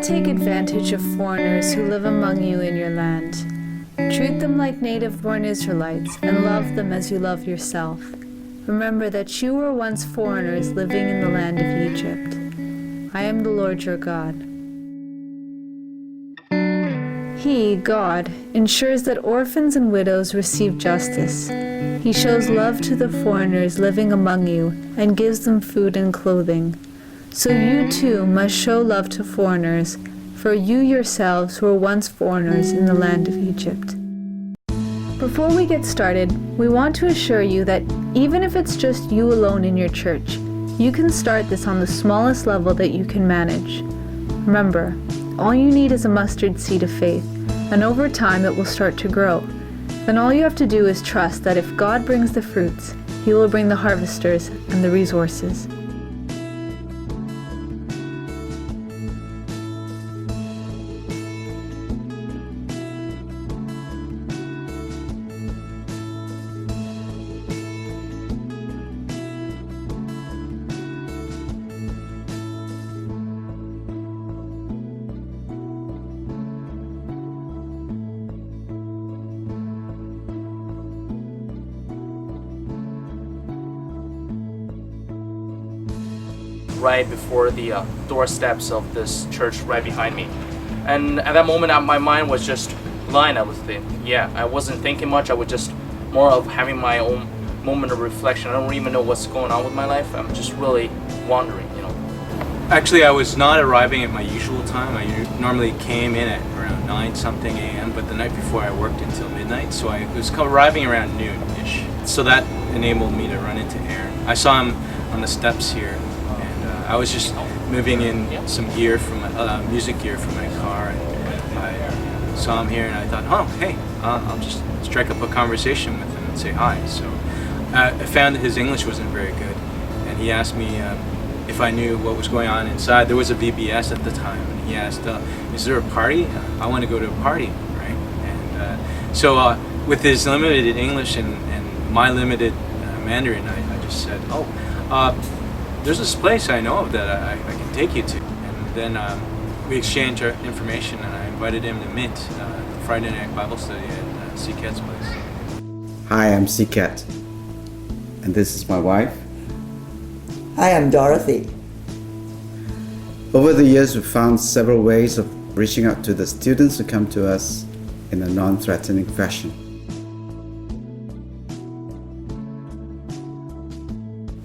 take advantage of foreigners who live among you in your land. Treat them like native-born Israelites and love them as you love yourself. Remember that you were once foreigners living in the land of Egypt. I am the Lord your God. He, God, ensures that orphans and widows receive justice. He shows love to the foreigners living among you and gives them food and clothing. So you too must show love to foreigners, for you yourselves were once foreigners in the land of Egypt. Before we get started, we want to assure you that even if it's just you alone in your church, you can start this on the smallest level that you can manage. Remember, all you need is a mustard seed of faith, and over time it will start to grow. Then all you have to do is trust that if God brings the fruits, He will bring the harvesters and the resources. Right before the doorsteps of this church right behind me, and at that moment my mind was just blind. I wasn't thinking much. I was just more of having my own moment of reflection. I don't even know what's going on with my life. I'm just really wandering, Actually, I was not arriving at my usual time. I normally came in at around 9 something a.m., but the night before I worked until midnight, so I was arriving around noon-ish. So that enabled me to run into Aaron. I saw him on the steps here. I was just moving in some gear from music gear from my car, and I saw him here, and I thought, oh, hey, I'll just strike up a conversation with him and say hi. So I found that his English wasn't very good, and he asked me if I knew what was going on inside. There was a VBS at the time, and he asked, is there a party? I want to go to a party, right? And so with his limited English and my limited Mandarin, I just said, oh, there's this place I know of that I can take you to. And then we exchanged our information, and I invited him to Mint, Friday night Bible study at Siket's place. Hi, I'm Siket, and this is my wife. Hi, I'm Dorothy. Over the years, we've found several ways of reaching out to the students who come to us in a non-threatening fashion.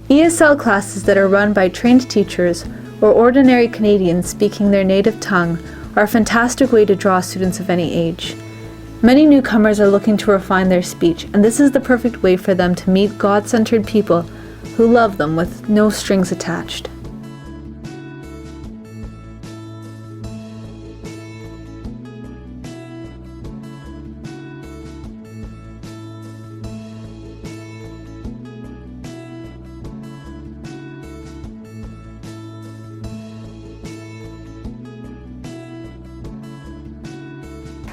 ESL classes that are run by trained teachers or ordinary Canadians speaking their native tongue are a fantastic way to draw students of any age. Many newcomers are looking to refine their speech, and this is the perfect way for them to meet God-centered people who love them with no strings attached.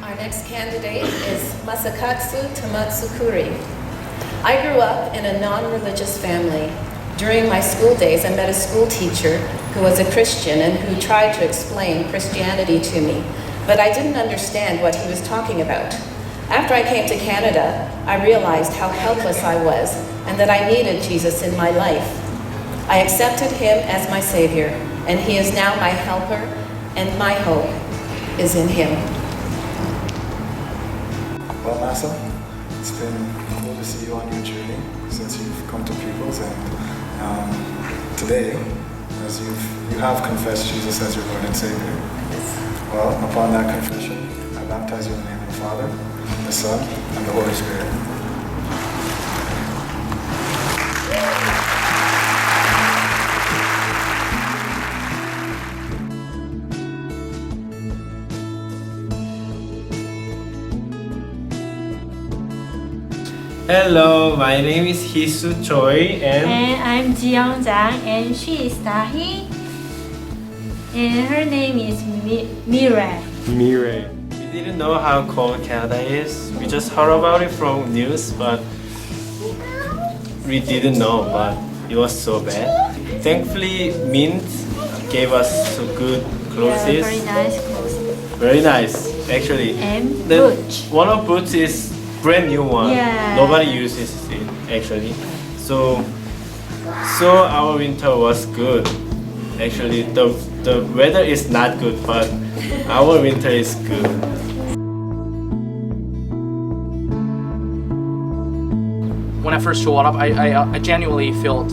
Our next candidate is Masakatsu Tamatsukuri. I grew up in a non-religious family. During my school days, I met a school teacher who was a Christian and who tried to explain Christianity to me, but I didn't understand what he was talking about. After I came to Canada, I realized how helpless I was and that I needed Jesus in my life. I accepted him as my Savior, and he is now my helper, and my hope is in him. Well, Massa, it's been cool to see you on your journey since you've come to Peoples, and today, as you have confessed Jesus as your Lord and Savior. Well, upon that confession, I baptize you in the name of the Father, the Son, and the Holy Spirit. Hello, my name is Hisu Choi And I'm Jiyoung Jang, and she is Tahi. And her name is Mirai. Mirai. We didn't know how cold Canada is. We just heard about it from news, but we didn't know, but it was so bad. Thankfully, Mint gave us some good clothes. Yeah, very nice clothes. Very nice, actually. And The- boots. One of boots is brand new one. Yeah. Nobody uses it actually. So our winter was good. Actually, the weather is not good, but our winter is good. When I first showed up, I genuinely felt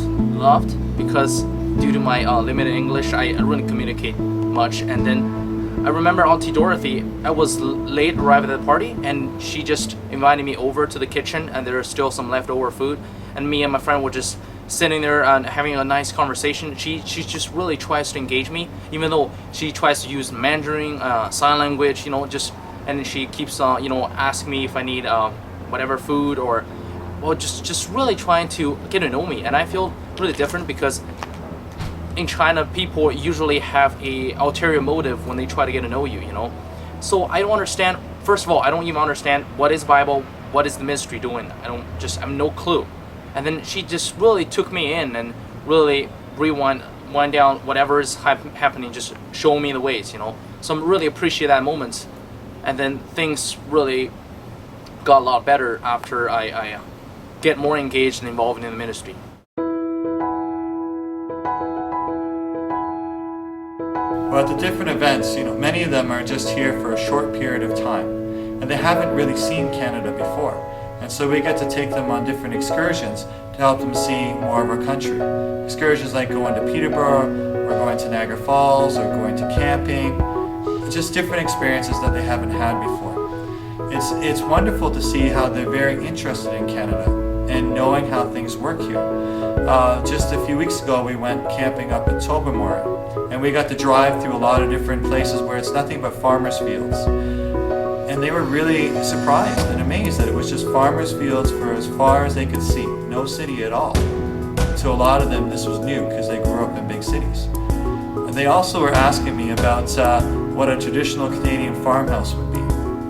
loved because due to my limited English, I really communicate much. And then I remember Auntie Dorothy, I was late arriving at the party, and she just invited me over to the kitchen, and there was still some leftover food, and me and my friend were just sitting there and having a nice conversation. She just really tries to engage me, even though she tries to use Mandarin, sign language, and she keeps asking me if I need whatever food, or well, just really trying to get to know me. And I feel really different because in China, people usually have a ulterior motive when they try to get to know you, So I don't understand. First of all, I don't even understand what is Bible, what is the ministry doing. I have no clue. And then she just really took me in and really wind down whatever is happening, just show me the ways, So I really appreciate that moment. And then things really got a lot better after I get more engaged and involved in the ministry. Well, at the different events, many of them are just here for a short period of time, and they haven't really seen Canada before. And so we get to take them on different excursions to help them see more of our country. Excursions like going to Peterborough, or going to Niagara Falls, or going to camping, just different experiences that they haven't had before. It's wonderful to see how they're very interested in Canada and knowing how things work here. Just a few weeks ago, we went camping up at Tobermory, and we got to drive through a lot of different places where it's nothing but farmers' fields. And they were really surprised and amazed that it was just farmers' fields for as far as they could see, no city at all. To a lot of them, this was new because they grew up in big cities. And they also were asking me about what a traditional Canadian farmhouse would be.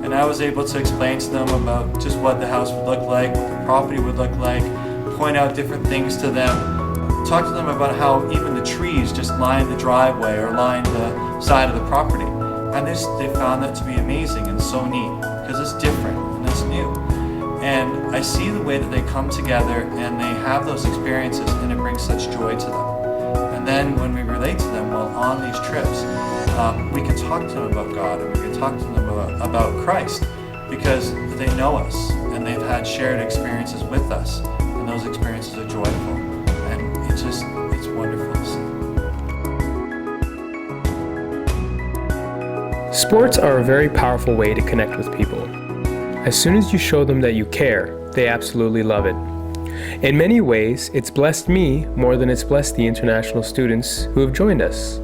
And I was able to explain to them about just what the house would look like, what the property would look like, point out different things to them, talk to them about how even the trees just line the driveway or line the side of the property. And they found that to be amazing and so neat because it's different and it's new. And I see the way that they come together and they have those experiences, and it brings such joy to them. And then when we relate to them while on these trips, we can talk to them about God, and we can talk to them about Christ because they know us and they've had shared experiences with us, and those experiences are joyful. And it's wonderful to see. Sports are a very powerful way to connect with people. As soon as you show them that you care, they absolutely love it. In many ways, it's blessed me more than it's blessed the international students who have joined us.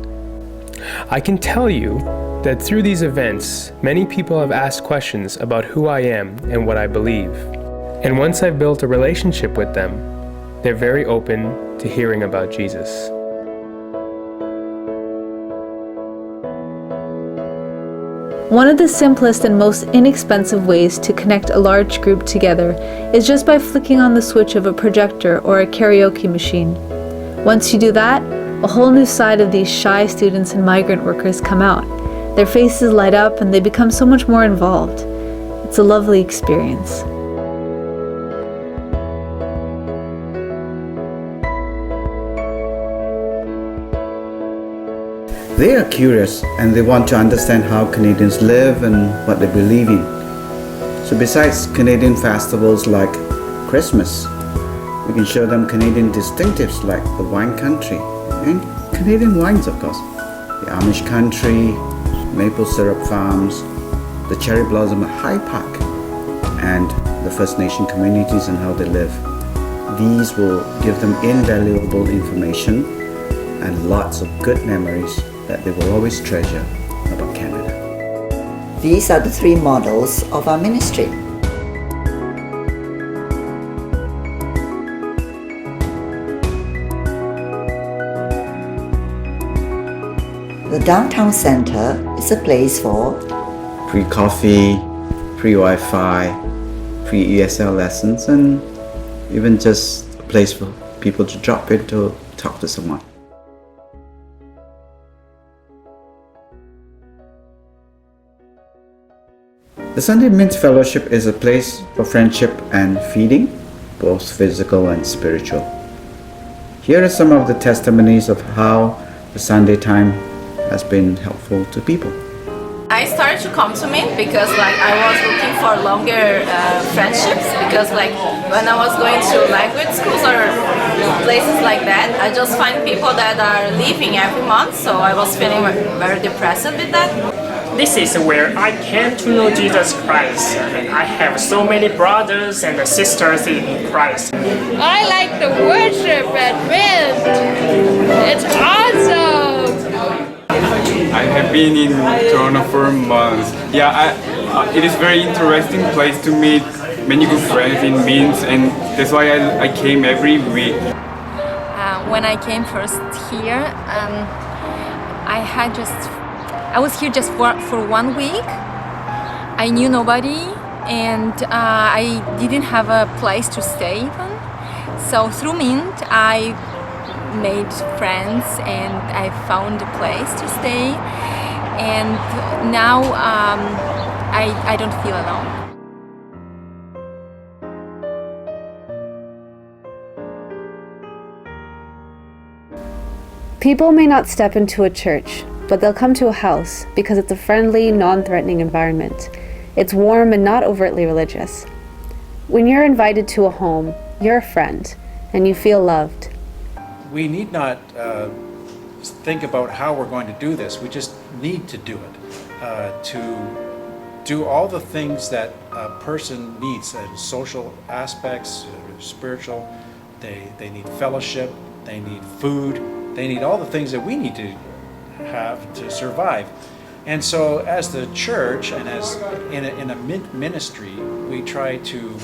I can tell you that through these events, many people have asked questions about who I am and what I believe. And once I've built a relationship with them, they're very open to hearing about Jesus. One of the simplest and most inexpensive ways to connect a large group together is just by flicking on the switch of a projector or a karaoke machine. Once you do that, a whole new side of these shy students and migrant workers come out. Their faces light up and they become so much more involved. It's a lovely experience. They are curious and they want to understand how Canadians live and what they believe in. So besides Canadian festivals like Christmas, we can show them Canadian distinctives like the wine country and Canadian wines, of course. The Amish country, maple syrup farms, the cherry blossom high park, and the First Nation communities and how they live. These will give them invaluable information and lots of good memories that they will always treasure about Canada. These are the three models of our ministry. The downtown center is a place for free coffee, free Wi-Fi, free ESL lessons, and even just a place for people to drop in to talk to someone. The Sunday Men's Fellowship is a place for friendship and feeding, both physical and spiritual. Here are some of the testimonies of how the Sunday time has been helpful to people. I started to come to me because I was looking for longer friendships, because when I was going to language schools or places like that, I just find people that are leaving every month, so I was feeling very depressed with that. This is where I came to know Jesus Christ, and I have so many brothers and sisters in Christ. I like the worship at Mint. It's awesome. I have been in Toronto for months. Yeah, it is very interesting place to meet many good friends in Mint, and that's why I came every week. When I came first here, I was here just for 1 week. I knew nobody, and I didn't have a place to stay even. So through Mint, I made friends and I found a place to stay. And now I don't feel alone. People may not step into a church, but they'll come to a house because it's a friendly, non-threatening environment. It's warm and not overtly religious. When you're invited to a home, you're a friend, and you feel loved. We need not think about how we're going to do this. We just need to do it. To do all the things that a person needs, social aspects, spiritual. They need fellowship, they need food, they need all the things that we need to have to survive. And so as the church and as in a ministry, we try to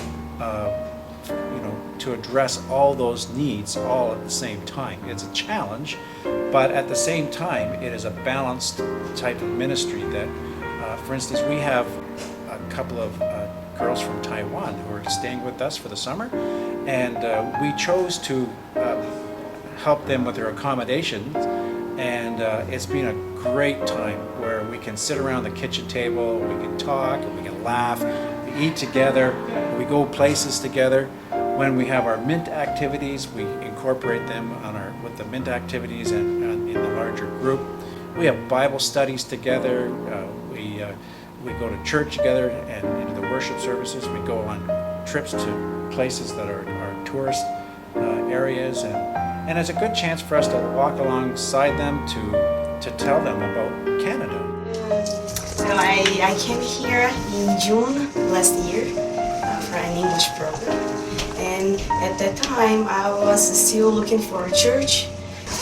to address all those needs all at the same time. It's a challenge, but at the same time it is a balanced type of ministry that for instance, we have a couple of girls from Taiwan who are staying with us for the summer, and we chose to help them with their accommodations. And it's been a great time where we can sit around the kitchen table, we can talk, and we can laugh, we eat together, we go places together. When we have our Mint activities, we incorporate them with the Mint activities and in the larger group. We have Bible studies together. We go to church together and into the worship services. We go on trips to places that are tourist areas, and it's a good chance for us to walk alongside them to tell them about Canada. So I came here in June last year for an English program, and at that time I was still looking for a church.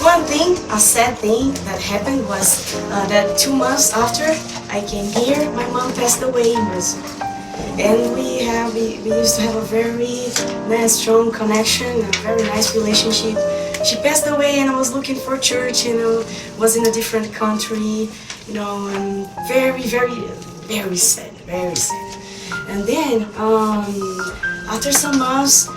One thing, a sad thing that happened was that 2 months after I came here, my mom passed away in Brazil. And we used to have a very nice, strong connection, a very nice relationship. She passed away and I was looking for church, was in a different country, and very, very, very sad, very sad. And then, after some months,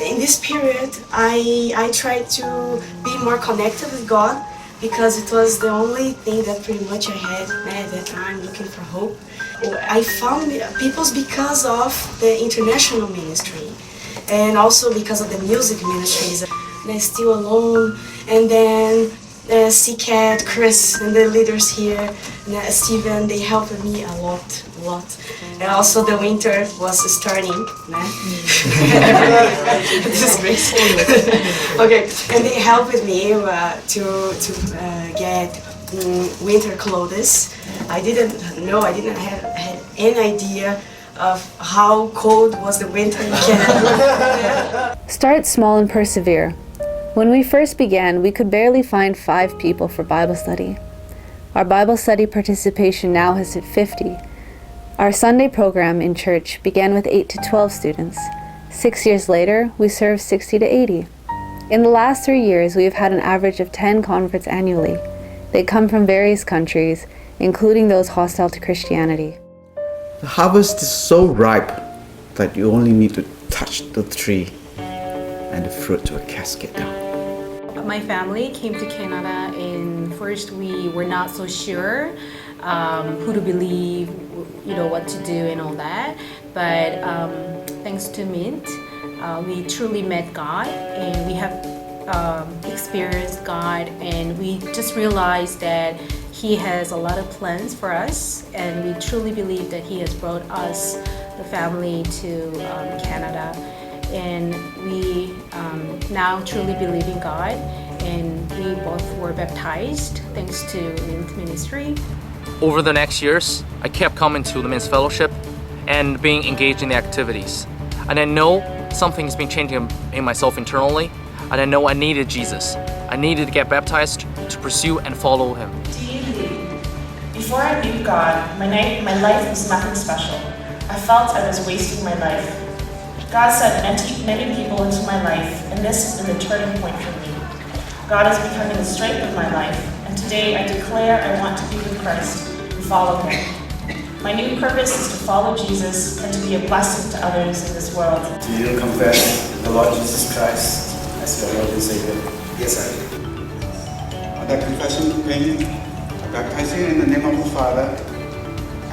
in this period, I tried to be more connected with God, because it was the only thing that pretty much I had at that time, looking for hope. I found people because of the international ministry, and also because of the music ministries. They're still alone, and then C-Cat, Chris, and the leaders here, and Steven, they helped me a lot. And also the winter was starting. This is great. Okay, and they helped me to get winter clothes. I didn't have any idea of how cold was the winter in Canada. Start small and persevere. When we first began, we could barely find 5 people for Bible study. Our Bible study participation now has hit 50. Our Sunday program in church began with 8 to 12 students. 6 years later, we serve 60 to 80. In the last 3 years, we have had an average of 10 converts annually. They come from various countries, including those hostile to Christianity. The harvest is so ripe that you only need to touch the tree and the fruit will cascade down. My family came to Canada, and first we were not so sure who to believe, what to do and all that. But thanks to Mint, we truly met God, and we have experienced God, and we just realized that He has a lot of plans for us, and we truly believe that He has brought us, the family, to Canada. And we now truly believe in God, and we both were baptized thanks to Mint Ministry. Over the next years, I kept coming to the men's fellowship and being engaged in the activities. And I know something's been changing in myself internally, and I know I needed Jesus. I needed to get baptized to pursue and follow Him. Before I knew God, my life was nothing special. I felt I was wasting my life. God sent many people into my life, and this has been the turning point for me. God is becoming the strength of my life, and today I declare I want to be with Christ and follow Him. My new purpose is to follow Jesus and to be a blessing to others in this world. Do you confess the Lord Jesus Christ as your Lord and Savior? Yes, I do. On that confession praying, I baptize you in the name of the Father,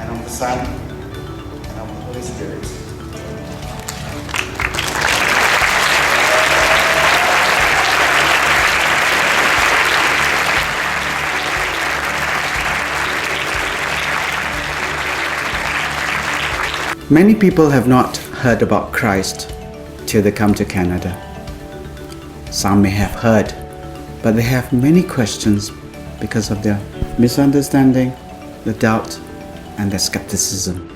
and of the Son, and of the Holy Spirit. Many people have not heard about Christ till they come to Canada. Some may have heard, but they have many questions because of their misunderstanding, the doubt, and their skepticism.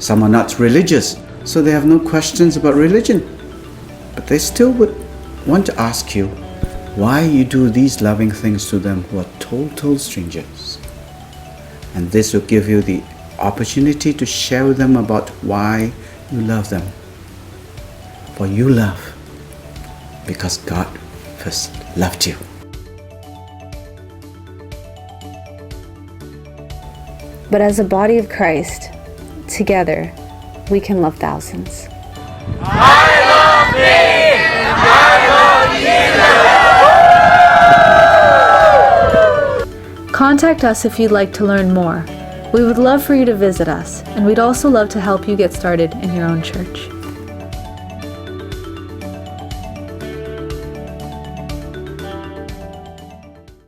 Some are not religious, so they have no questions about religion, but they still would want to ask you why you do these loving things to them who are total strangers. And this will give you the opportunity to share with them about why you love them. For you love because God first loved you. But as a body of Christ, together, we can love thousands. Contact us if you'd like to learn more. We would love for you to visit us, and we'd also love to help you get started in your own church.